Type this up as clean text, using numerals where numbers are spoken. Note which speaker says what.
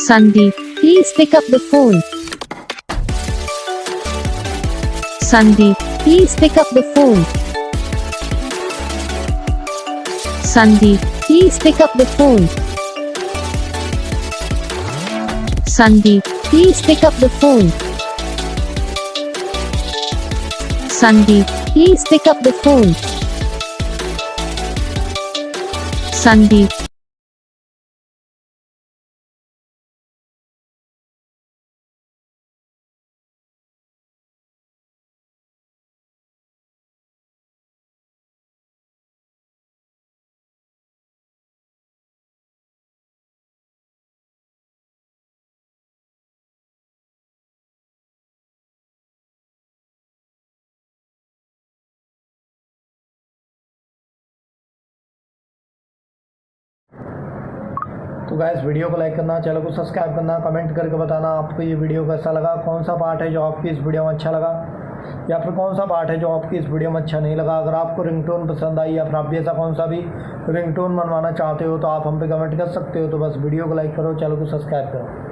Speaker 1: Sandeep, please pick up the phone. Sandeep, please pick up the phone. Sandeep, please pick up the phone. Sandeep, please pick up the phone. Sandeep, please pick up the phone. Sandeep.
Speaker 2: तो guys video को like करना, channel को subscribe करना, comment करके बताना आपको ये video कैसा लगा, कौन सा पार्ट है जो आपकी इस वीडियो में अच्छा लगा या फिर कौन सा पार्ट है जो आपकी इस वीडियो में अच्छा नहीं लगा। अगर आपको रिंगटोन पसंद आई या फिर आप भी ऐसा कौन सा भी रिंगटोन बनवाना चाहते हो तो आप हम पे कमेंट कर सकते हो। तो बस वीडियो को लाइक करो, चैनल को सब्सक्राइब करो।